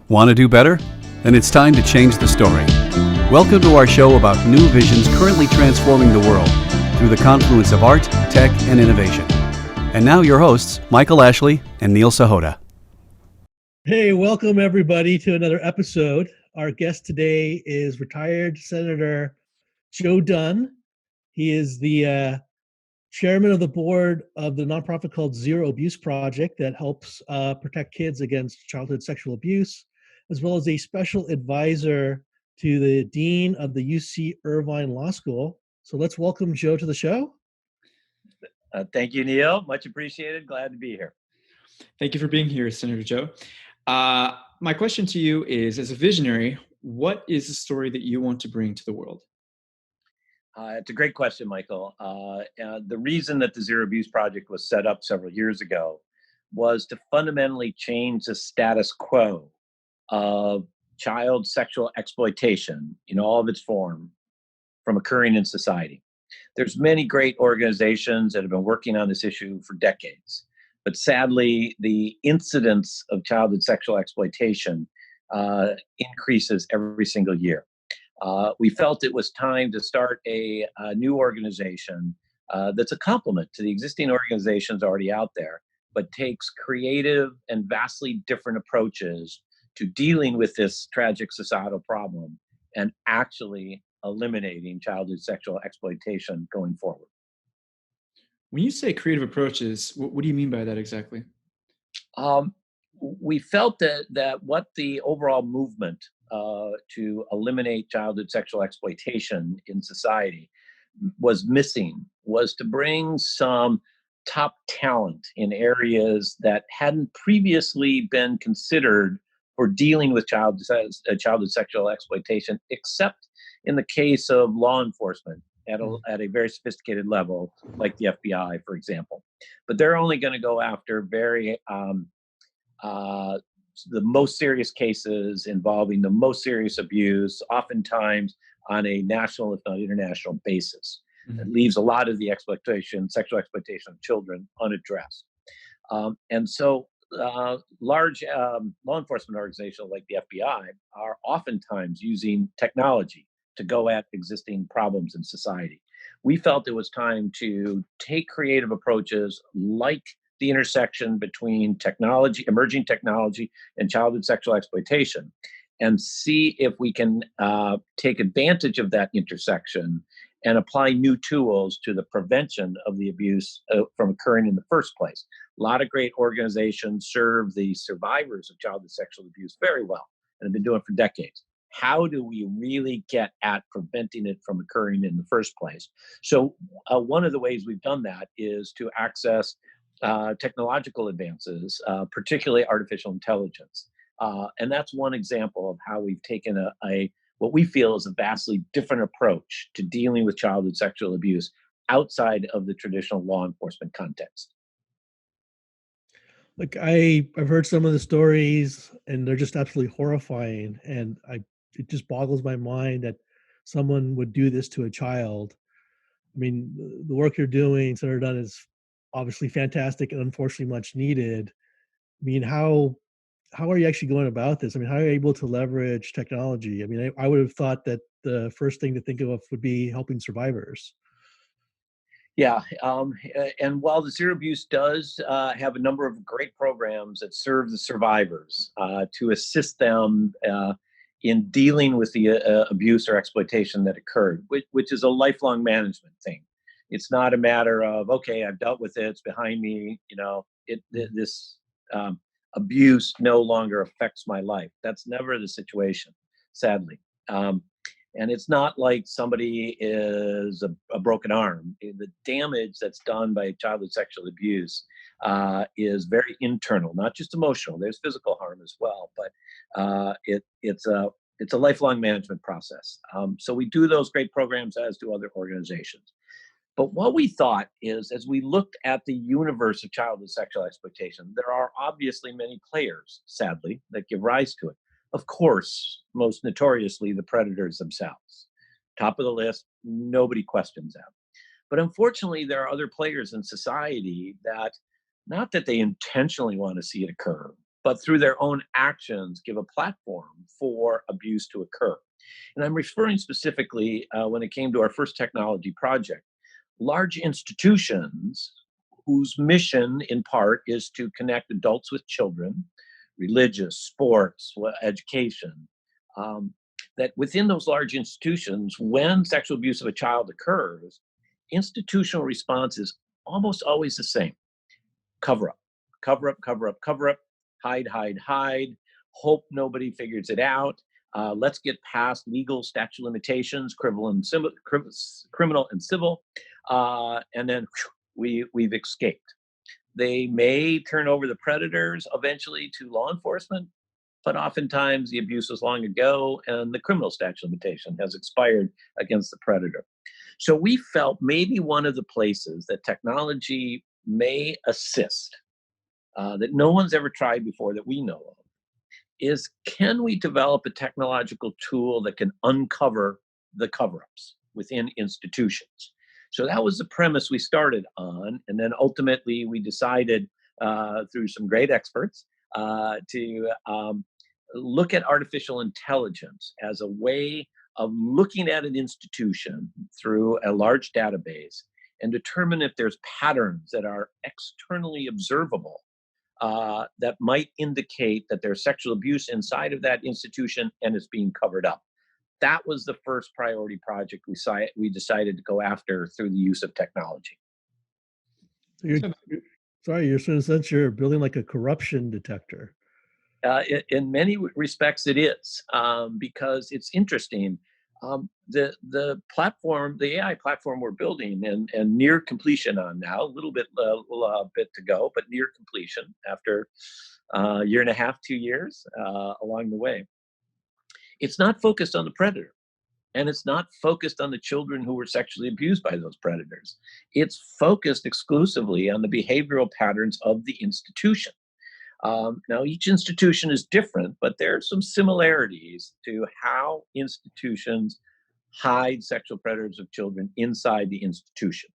Want to do better? Then it's time to change the story. Welcome to our show about new visions currently transforming the world through the confluence of art, tech, and innovation. And now your hosts, Michael Ashley and Neil Sahota. Hey, welcome everybody to another episode. Our guest today is retired Senator Joe Dunn. He is the chairman of the board of the nonprofit called Zero Abuse Project that helps protect kids against childhood sexual abuse, as well as a special advisor to the dean of the UC Irvine Law School. So let's welcome Joe to the show. Thank you, Neil. Much appreciated. Glad to be here. Thank you for being here, Senator Joe. My question to you is, as a visionary, what is the story that you want to bring to the world? It's a great question, Michael. The reason that the Zero Abuse Project was set up several years ago was to fundamentally change the status quo of child sexual exploitation in all of its form from occurring in society. There's many great organizations that have been working on this issue for decades, but sadly, the incidence of childhood sexual exploitation increases every single year. We felt it was time to start a new organization that's a complement to the existing organizations already out there, but takes creative and vastly different approaches to dealing with this tragic societal problem and actually eliminating childhood sexual exploitation going forward. When you say creative approaches, what do you mean by that exactly? We felt that what the overall movement to eliminate childhood sexual exploitation in society was missing was to bring some top talent in areas that hadn't previously been considered for dealing with childhood sexual exploitation, except in the case of law enforcement at a very sophisticated level, like the FBI, for example. But they're only going to go after the most serious cases involving the most serious abuse, oftentimes on a national, if not international basis. It leaves a lot of the sexual exploitation of children unaddressed. And so large law enforcement organizations like the FBI are oftentimes using technology to go at existing problems in society. We felt it was time to take creative approaches like the intersection between technology, emerging technology, and childhood sexual exploitation, and see if we can take advantage of that intersection and apply new tools to the prevention of the abuse from occurring in the first place. A lot of great organizations serve the survivors of childhood sexual abuse very well and have been doing it for decades. How do we really get at preventing it from occurring in the first place? So one of the ways we've done that is to access technological advances, particularly artificial intelligence. And that's one example of how we've taken what we feel is a vastly different approach to dealing with childhood sexual abuse outside of the traditional law enforcement context. Like I've heard some of the stories and they're just absolutely horrifying. And it just boggles my mind that someone would do this to a child. I mean, the work you're doing, Senator Dunn, is obviously fantastic and unfortunately much needed. I mean, how are you actually going about this? I mean, how are you able to leverage technology? I mean, I would have thought that the first thing to think of would be helping survivors. Yeah, and while the Zero Abuse does have a number of great programs that serve the survivors to assist them in dealing with the abuse or exploitation that occurred, which is a lifelong management thing. It's not a matter of, okay, I've dealt with it, it's behind me, this abuse no longer affects my life. That's never the situation, sadly. And it's not like somebody is a broken arm. The damage that's done by childhood sexual abuse is very internal, not just emotional. There's physical harm as well, but it's a lifelong management process. So we do those great programs, as do other organizations. But what we thought is, as we looked at the universe of childhood sexual exploitation, there are obviously many players, sadly, that give rise to it. Of course, most notoriously, the predators themselves. Top of the list, nobody questions them. But unfortunately, there are other players in society that, not that they intentionally want to see it occur, but through their own actions give a platform for abuse to occur. And I'm referring specifically when it came to our first technology project, large institutions whose mission in part is to connect adults with children, religious, sports, education, that within those large institutions, when sexual abuse of a child occurs, institutional response is almost always the same. Cover up, cover up, cover up, cover up, hide, hide, hide, hope nobody figures it out. Let's get past legal statute limitations, criminal and civil, and then we've escaped. They may turn over the predators eventually to law enforcement, but oftentimes the abuse was long ago and the criminal statute limitation has expired against the predator. So we felt maybe one of the places that technology may assist, that no one's ever tried before that we know of, is can we develop a technological tool that can uncover the cover-ups within institutions? So that was the premise we started on. And then ultimately we decided through some great experts to look at artificial intelligence as a way of looking at an institution through a large database and determine if there's patterns that are externally observable that might indicate that there's sexual abuse inside of that institution and it's being covered up. That was the first priority project we decided to go after through the use of technology. You're in a sense you're building like a corruption detector. In many respects, it is because it's interesting. The platform, the AI platform we're building and near completion on now, a little bit to go, but near completion after a year and a half, 2 years along the way. It's not focused on the predator, and it's not focused on the children who were sexually abused by those predators. It's focused exclusively on the behavioral patterns of the institution. Now, each institution is different, but there are some similarities to how institutions hide sexual predators of children inside the institution.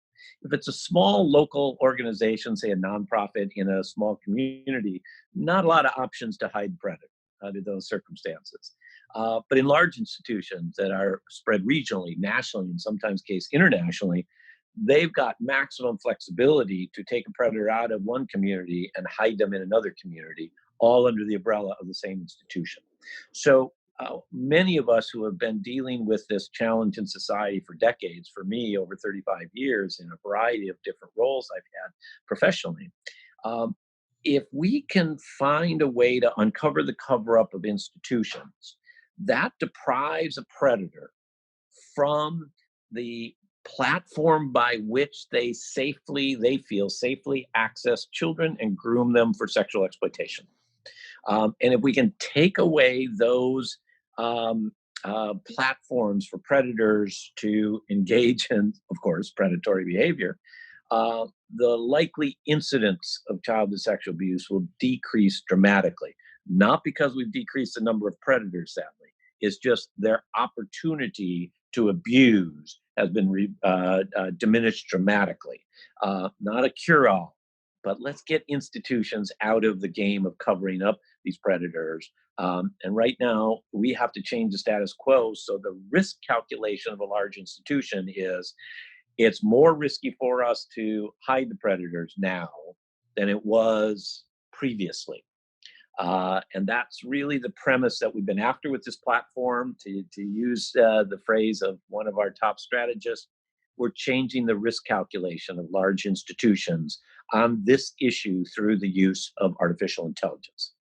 If it's a small local organization, say a nonprofit in a small community, not a lot of options to hide predator under those circumstances. But in large institutions that are spread regionally, nationally, and sometimes internationally, they've got maximum flexibility to take a predator out of one community and hide them in another community, all under the umbrella of the same institution. So many of us who have been dealing with this challenge in society for decades, for me, over 35 years in a variety of different roles I've had professionally, if we can find a way to uncover the cover-up of institutions, that deprives a predator from the platform by which they feel safely access children and groom them for sexual exploitation. And if we can take away those platforms for predators to engage in, of course, predatory behavior, the likely incidence of childhood sexual abuse will decrease dramatically. Not because we've decreased the number of predators, sadly. It's just their opportunity to abuse has been diminished dramatically. Not a cure-all, but let's get institutions out of the game of covering up these predators. And right now, we have to change the status quo. So the risk calculation of a large institution is it's more risky for us to hide the predators now than it was previously. And that's really the premise that we've been after with this platform. To use the phrase of one of our top strategists, we're changing the risk calculation of large institutions on this issue through the use of artificial intelligence.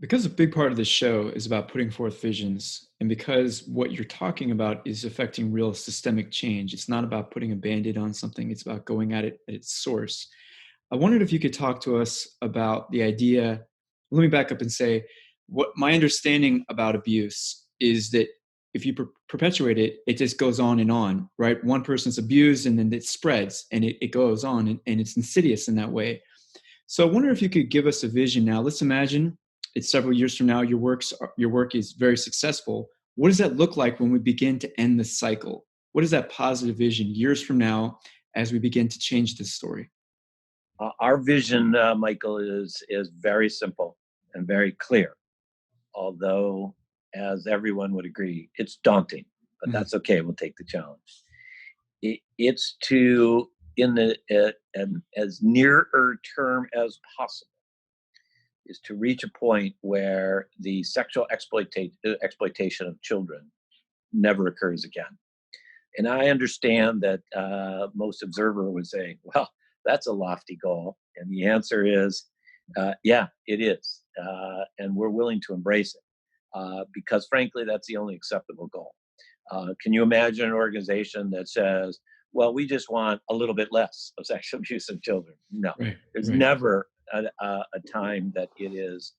Because a big part of this show is about putting forth visions, and because what you're talking about is affecting real systemic change, it's not about putting a Band-Aid on something, it's about going at it at its source. I wondered if you could talk to us about the idea. Let me back up and say, what my understanding about abuse is that if you perpetuate it, it just goes on, right? One person's abused and then it spreads and it goes on and it's insidious in that way. So I wonder if you could give us a vision now. Let's imagine it's several years from now, your work is very successful. What does that look like when we begin to end the cycle? What is that positive vision years from now as we begin to change this story? Our vision, Michael, is very simple and very clear. Although, as everyone would agree, it's daunting, but that's okay. We'll take the challenge. It's to, in the as nearer term as possible, is to reach a point where the sexual exploitation of children never occurs again. And I understand that most observer would say, well, that's a lofty goal. And the answer is, yeah, it is. And we're willing to embrace it because, frankly, that's the only acceptable goal. Can you imagine an organization that says, well, we just want a little bit less of sexual abuse of children? No, there's never a time that it is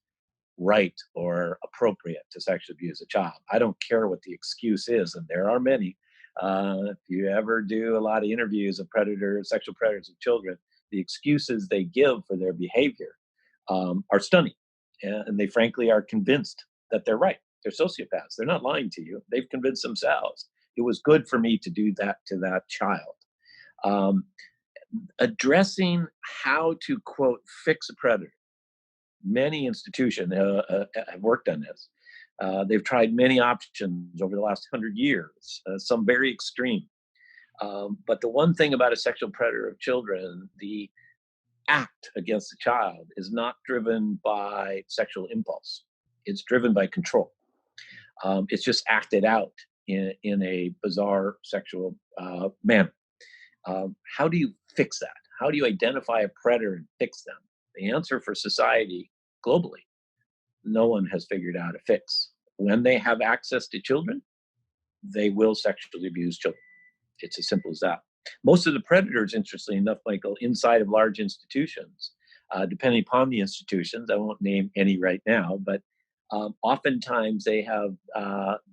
right or appropriate to sexually abuse a child. I don't care what the excuse is, and there are many. If you ever do a lot of interviews of sexual predators of children, the excuses they give for their behavior are stunning. And they frankly are convinced that they're right. They're sociopaths. They're not lying to you. They've convinced themselves. It was good for me to do that to that child. Addressing how to, quote, fix a predator. Many institutions have worked on this. They've tried many options over the last 100 years, some very extreme. But the one thing about a sexual predator of children, the act against the child is not driven by sexual impulse. It's driven by control. It's just acted out in a bizarre sexual manner. How do you fix that? How do you identify a predator and fix them? The answer for society globally, no one has figured out a fix. When they have access to children, they will sexually abuse children. It's as simple as that. Most of the predators, interestingly enough, Michael, inside of large institutions, depending upon the institutions, I won't name any right now, but oftentimes they have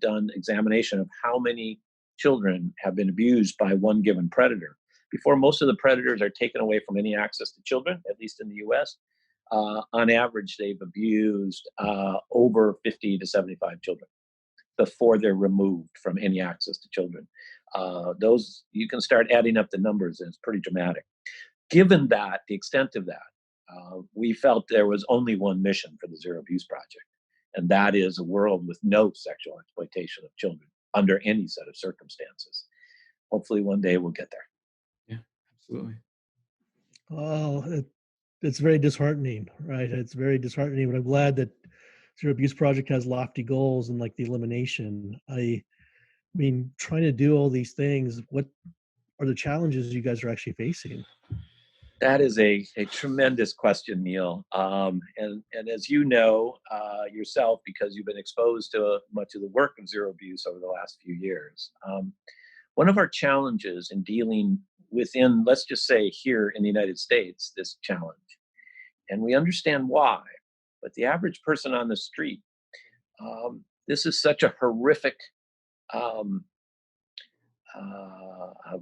done examination of how many children have been abused by one given predator. Before most of the predators are taken away from any access to children, at least in the US, on average, they've abused over 50 to 75 children before they're removed from any access to children. Those, you can start adding up the numbers, and it's pretty dramatic. Given that, the extent of that, we felt there was only one mission for the Zero Abuse Project, and that is a world with no sexual exploitation of children under any set of circumstances. Hopefully one day we'll get there. Yeah, absolutely. Oh, it's very disheartening, right? It's very disheartening, but I'm glad that Zero Abuse Project has lofty goals and like the elimination. I mean, trying to do all these things, what are the challenges you guys are actually facing? That is a tremendous question, Neil. And as you know yourself, because you've been exposed to much of the work of zero abuse over the last few years, one of our challenges in dealing within, let's just say here in the United States, this challenge, and we understand why, but the average person on the street, this is such a horrific,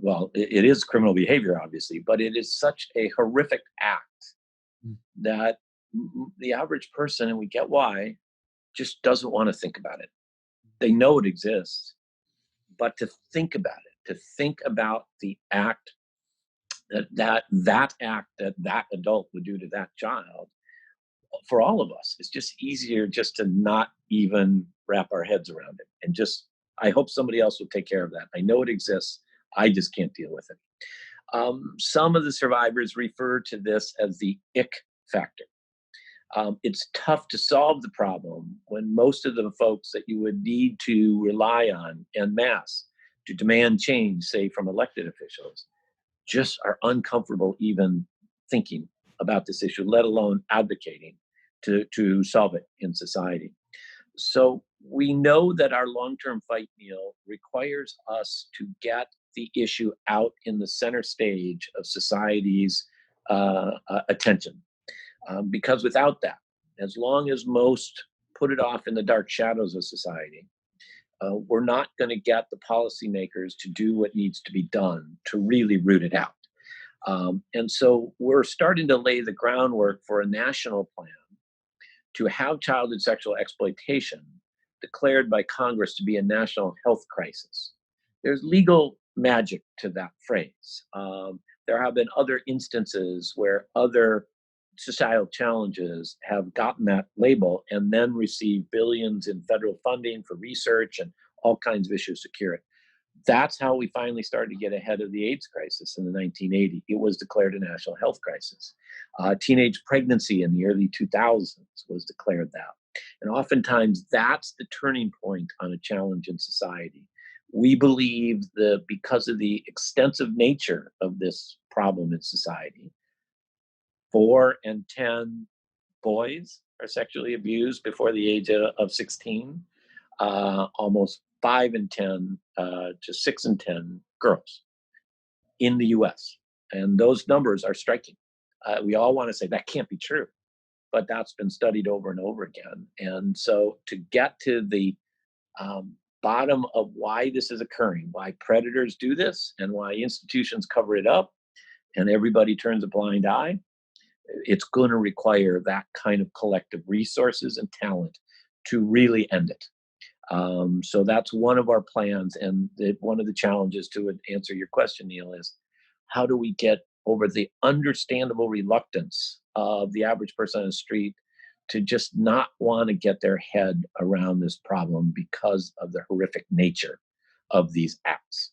well, it is criminal behavior, obviously, but it is such a horrific act that the average person, and we get why, just doesn't want to think about it. They know it exists, but to think about it, to think about the act that act that adult would do to that child, for all of us, it's just easier just to not even wrap our heads around it. And just, I hope somebody else will take care of that. I know it exists. I just can't deal with it. Some of the survivors refer to this as the Ick Factor. It's tough to solve the problem when most of the folks that you would need to rely on en masse to demand change, say from elected officials, just are uncomfortable even thinking about this issue, let alone advocating to solve it in society. So we know that our long-term fight, Neil, requires us to get the issue out in the center stage of society's attention. Because without that, as long as most put it off in the dark shadows of society, we're not going to get the policymakers to do what needs to be done to really root it out. And so we're starting to lay the groundwork for a national plan to have childhood sexual exploitation declared by Congress to be a national health crisis. There's legal magic to that phrase. there have been other instances where other societal challenges have gotten that label and then received billions in federal funding for research and all kinds of issues to cure it. That's how we finally started to get ahead of the AIDS crisis in the 1980s. It was declared a national health crisis. Teenage pregnancy in the early 2000s was declared that. And oftentimes that's the turning point on a challenge in society. We believe that because of the extensive nature of this problem in society, 4 and 10 boys are sexually abused before the age of 16, almost 5 and 10 to 6 and 10 girls in the US. And those numbers are striking. We all want to say that can't be true, but that's been studied over and over again. And so to get to the bottom of why this is occurring, why predators do this, and why institutions cover it up, and everybody turns a blind eye, it's going to require that kind of collective resources and talent to really end it. So that's one of our plans. And one of the challenges to answer your question, Neil, is how do we get over the understandable reluctance of the average person on the street to just not want to get their head around this problem because of the horrific nature of these acts.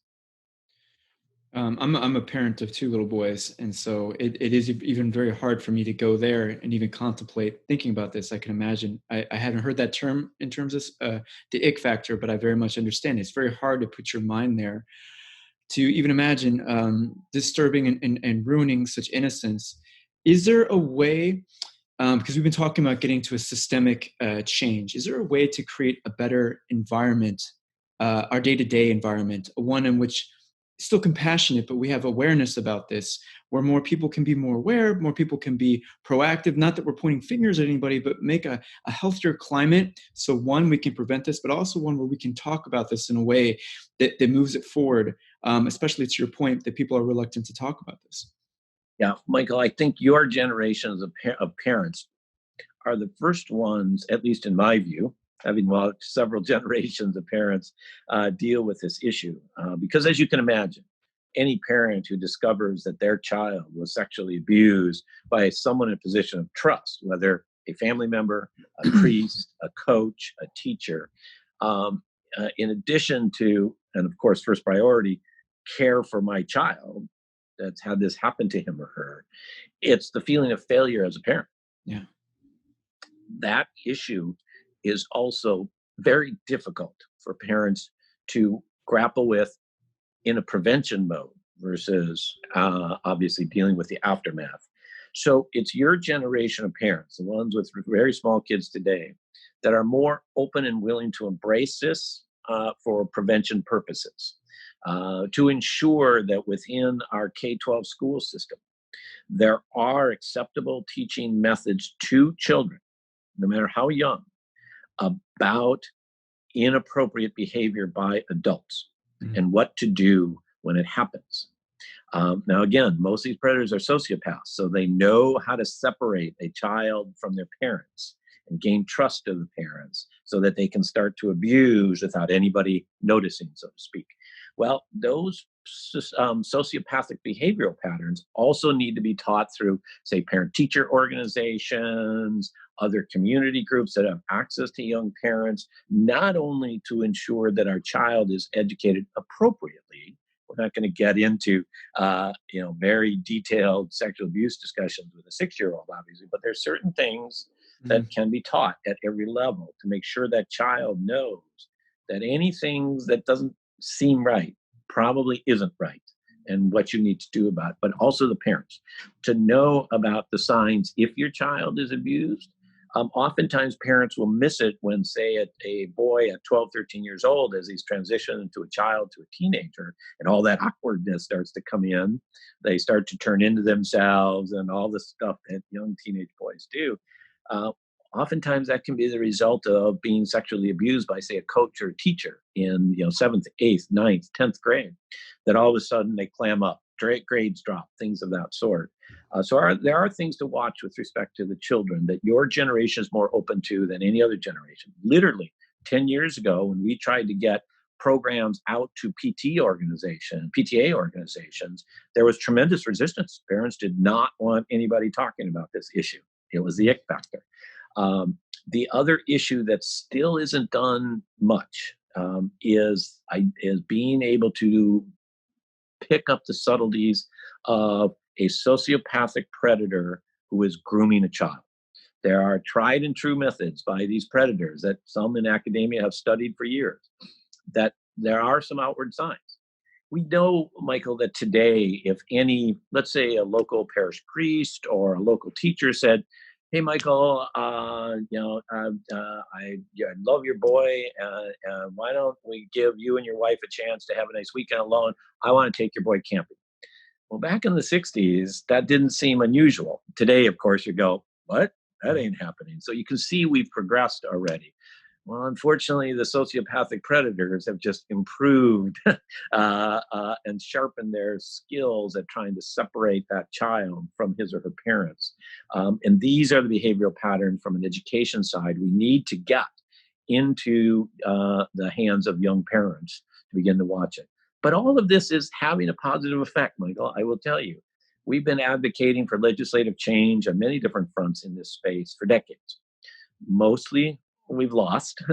I'm a parent of 2 little boys, and so it is even very hard for me to go there and even contemplate thinking about this. I can imagine. I haven't heard that term in terms of the Ick Factor, but I very much understand it. It's very hard to put your mind there to even imagine disturbing and ruining such innocence. Is there a way, because we've been talking about getting to a systemic change, is there a way to create a better environment, our day-to-day environment, one in which still compassionate, but we have awareness about this, where more people can be more aware, more people can be proactive, not that we're pointing fingers at anybody, but make a healthier climate. So one, we can prevent this, but also one where we can talk about this in a way that moves it forward, especially to your point that people are reluctant to talk about this. Yeah, Michael, I think your generations of parents are the first ones, at least in my view, having watched several generations of parents deal with this issue. Because as you can imagine, any parent who discovers that their child was sexually abused by someone in a position of trust, whether a family member, a priest, a coach, a teacher, in addition to, and of course, first priority, care for my child that's had this happen to him or her, it's the feeling of failure as a parent. Yeah. That issue is also very difficult for parents to grapple with in a prevention mode versus obviously dealing with the aftermath. So it's your generation of parents, the ones with very small kids today, that are more open and willing to embrace this for prevention purposes, to ensure that within our K-12 school system, there are acceptable teaching methods to children, no matter how young, about inappropriate behavior by adults and what to do when it happens. Now, again, most of these predators are sociopaths, so they know how to separate a child from their parents and gain trust of the parents so that they can start to abuse without anybody noticing, so to speak. Well, those sociopathic behavioral patterns also need to be taught through, say, parent-teacher organizations, other community groups that have access to young parents, not only to ensure that our child is educated appropriately. We're not going to get into, very detailed sexual abuse discussions with a 6-year-old, obviously, but there's certain things that can be taught at every level to make sure that child knows that anything that doesn't seem right probably isn't right and what you need to do about it, but also the parents to know about the signs if your child is abused. Oftentimes parents will miss it when, say, a boy at 12, 13 years old, as he's transitioned into a child to a teenager, and all that awkwardness starts to come in. They start to turn into themselves and all the stuff that young teenage boys do. Oftentimes that can be the result of being sexually abused by, say, a coach or a teacher in 7th, 8th, 9th, 10th grade, that all of a sudden they clam up, grades drop, things of that sort. There are things to watch with respect to the children that your generation is more open to than any other generation. Literally 10 years ago, when we tried to get programs out to PTA organizations, there was tremendous resistance. Parents did not want anybody talking about this issue. It was the Ick Factor. The other issue that still isn't done much is being able to pick up the subtleties of a sociopathic predator who is grooming a child. There are tried and true methods by these predators that some in academia have studied for years, that there are some outward signs. We know, Michael, that today, if any, let's say a local parish priest or a local teacher said, "Hey, Michael, I love your boy. Why don't we give you and your wife a chance to have a nice weekend alone? I want to take your boy camping." Well, back in the 60s, that didn't seem unusual. Today, of course, you go, "What? That ain't happening." So you can see we've progressed already. Well, unfortunately, the sociopathic predators have just improved and sharpened their skills at trying to separate that child from his or her parents. And these are the behavioral patterns from an education side we need to get into the hands of young parents to begin to watch it. But all of this is having a positive effect, Michael. I will tell you, we've been advocating for legislative change on many different fronts in this space for decades. Mostly we've lost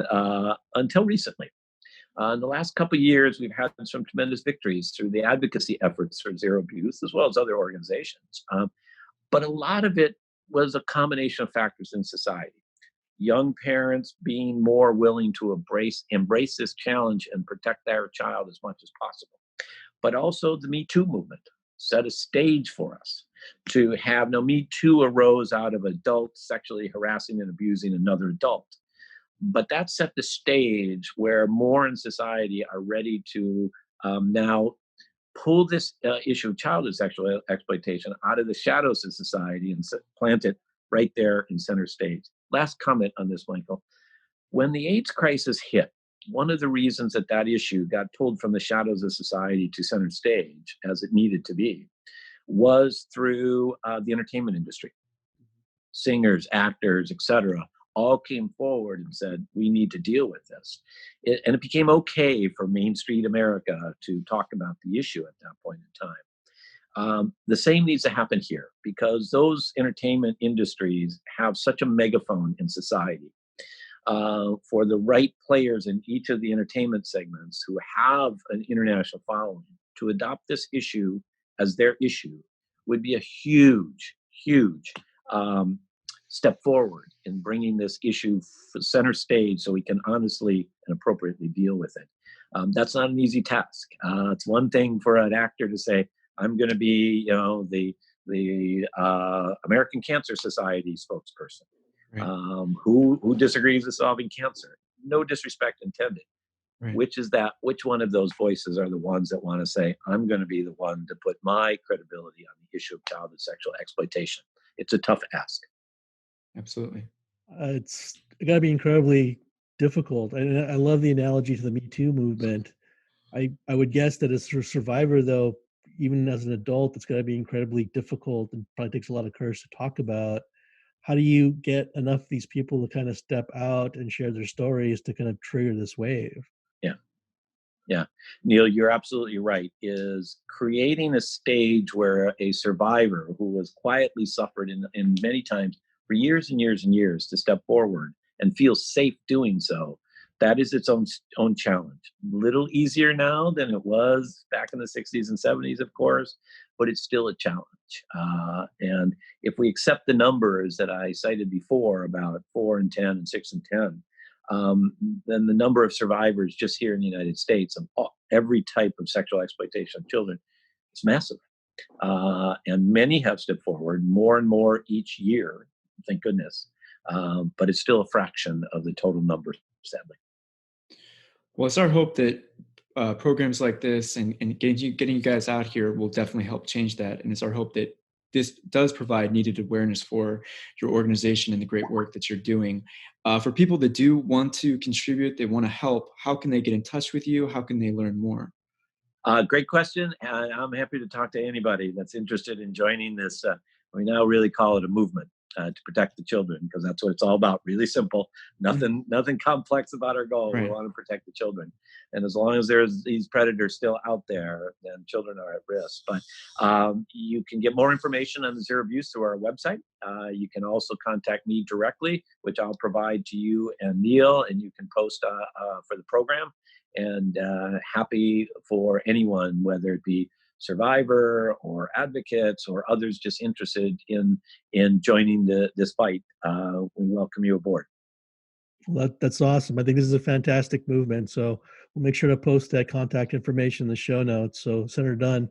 until recently. In the last couple of years, we've had some tremendous victories through the advocacy efforts for zero abuse, as well as other organizations. But a lot of it was a combination of factors in society. Young parents being more willing to embrace this challenge and protect their child as much as possible. But also the Me Too movement set a stage for us to have. Now, Me Too arose out of adults sexually harassing and abusing another adult. But that set the stage where more in society are ready to now pull this issue of childhood sexual exploitation out of the shadows of society and plant it right there in center stage. Last comment on this, Michael. When the AIDS crisis hit, one of the reasons that issue got pulled from the shadows of society to center stage, as it needed to be, was through the entertainment industry. Singers, actors, etc., all came forward and said, we need to deal with this. And it became okay for Main Street America to talk about the issue at that point in time. The same needs to happen here, because those entertainment industries have such a megaphone in society. For the right players in each of the entertainment segments who have an international following to adopt this issue as their issue would be a huge, huge step forward in bringing this issue center stage so we can honestly and appropriately deal with it. That's not an easy task. It's one thing for an actor to say, I'm going to be, the American Cancer Society spokesperson. Right. Who disagrees with solving cancer? No disrespect intended. Right. Which one of those voices are the ones that want to say, I'm going to be the one to put my credibility on the issue of childhood sexual exploitation? It's a tough ask. Absolutely. It's got to be incredibly difficult. I love the analogy to the Me Too movement. I would guess that as a survivor, though, even as an adult, it's got to be incredibly difficult and probably takes a lot of courage to talk about. How do you get enough of these people to kind of step out and share their stories to kind of trigger this wave? Yeah. Neil, you're absolutely right. Is creating a stage where a survivor who was quietly suffered in many times for years and years and years to step forward and feel safe doing so, that is its own challenge. A little easier now than it was back in the 60s and 70s, of course, but it's still a challenge. And if we accept the numbers that I cited before about 4 and 10 and 6 and 10, then the number of survivors just here in the United States of every type of sexual exploitation of children is massive. And many have stepped forward, more and more each year, thank goodness. But it's still a fraction of the total number, sadly. Well, it's our hope that programs like this and getting you guys out here will definitely help change that. And it's our hope that this does provide needed awareness for your organization and the great work that you're doing. For people that do want to contribute, they want to help, how can they get in touch with you? How can they learn more? Great question. And I'm happy to talk to anybody that's interested in joining this. We now really call it a movement. to protect the children, because that's what it's all about. Really simple, nothing complex about our goal. Right. We want to protect the children, and as long as there's these predators still out there, then children are at risk. But you can get more information on the Zero Abuse through our website. You can also contact me directly, which I'll provide to you and Neil, and you can post for the program. And happy for anyone, whether it be survivor or advocates or others just interested in joining this fight. We welcome you aboard. Well, that's awesome. I think this is a fantastic movement. So we'll make sure to post that contact information in the show notes. So Senator Dunn,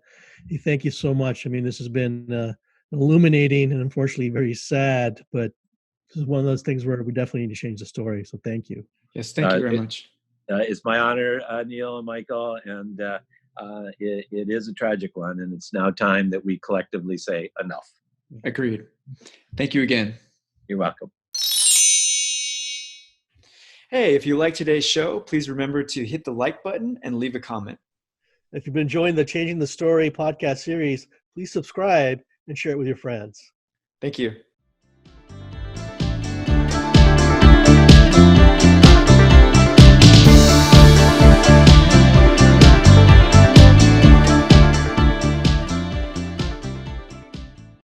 thank you so much. I mean, this has been illuminating and unfortunately very sad, but this is one of those things where we definitely need to change the story. So thank you. Yes, thank you very much. It's my honor, Neil and Michael, and it is a tragic one, and it's now time that we collectively say enough. Agreed. Thank you again. You're welcome. Hey, if you like today's show, please remember to hit the like button and leave a comment. If you've been enjoying the Changing the Story podcast series, please subscribe and share it with your friends. Thank you.